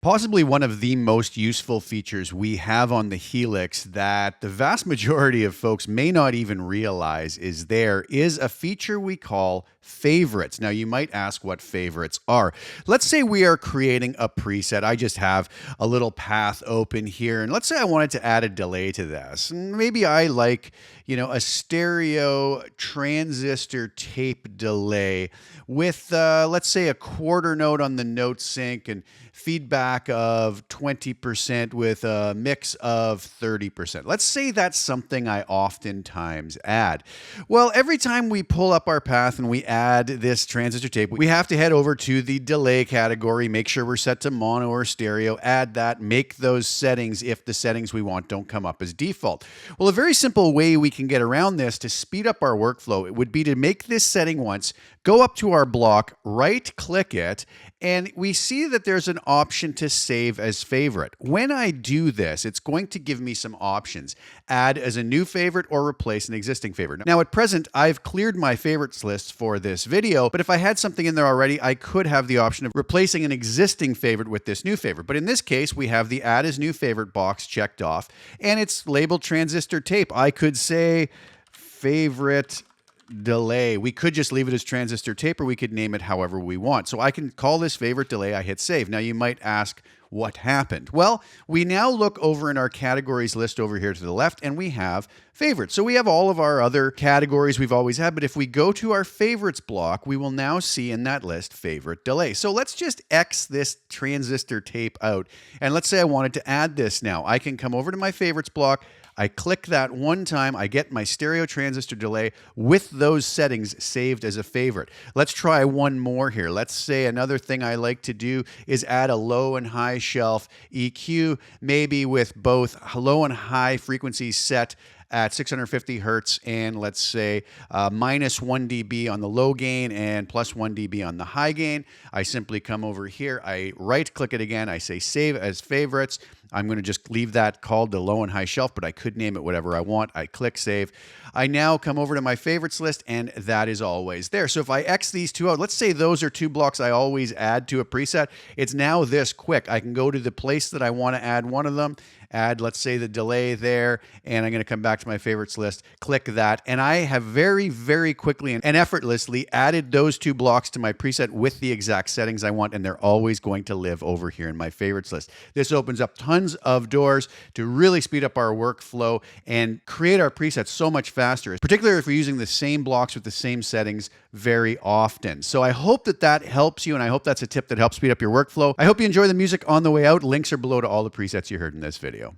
Possibly one of the most useful features we have on the Helix that the vast majority of folks may not even realize is there is a feature we call favorites. Now, you might ask what favorites are. Let's say we are creating a preset. I just have a little path open here, and let's say I wanted to add a delay to this. And maybe I like, a stereo transistor tape delay with, let's say, a quarter note on the note sync and feedback of 20% with a mix of 30%. Let's say that's something I oftentimes add. Well, every time we pull up our path and we add this transistor tape, we have to head over to the delay category, make sure we're set to mono or stereo, add that, make those settings if the settings we want don't come up as default. Well, a very simple way we can get around this to speed up our workflow, it would be to make this setting once, go up to our block, right-click it, and we see that there's an option to save as favorite. When I do this, it's going to give me some options. Add as a new favorite or replace an existing favorite. Now at present, I've cleared my favorites list for this video, but if I had something in there already, I could have the option of replacing an existing favorite with this new favorite. But in this case, we have the add as new favorite box checked off, and it's labeled transistor tape. I could say favorite delay. We could just leave it as transistor tape, or we could name it however we want. So I can call this favorite delay. I hit save. Now you might ask, what happened? Well, we now look over in our categories list over here to the left, and we have favorites. So we have all of our other categories we've always had, but if we go to our favorites block, we will now see in that list favorite delay. So let's just X this transistor tape out. And let's say I wanted to add this now. I can come over to my favorites block, I click that one time, I get my stereo transistor delay with those settings saved as a favorite. Let's try one more here. Let's say another thing I like to do is add a low and high shelf EQ, maybe with both low and high frequencies set at 650 hertz and let's say minus 1 dB on the low gain and plus 1 dB on the high gain. I simply come over here, I right click it again, I say save as favorites. I'm going to just leave that called the low and high shelf, but I could name it whatever I want. I click save. I now come over to my favorites list, and that is always there. So if I X these two out, let's say those are two blocks I always add to a preset. It's now this quick. I can go to the place that I want to add one of them, add, let's say, the delay there, and I'm going to come back to my favorites list, click that, and I have very, very quickly and effortlessly added those two blocks to my preset with the exact settings I want, and they're always going to live over here in my favorites list. This opens up tons of doors to really speed up our workflow and create our presets so much faster, particularly if we're using the same blocks with the same settings very often. So I hope that that helps you, and I hope that's a tip that helps speed up your workflow. I hope you enjoy the music on the way out. Links are below to all the presets you heard in this video.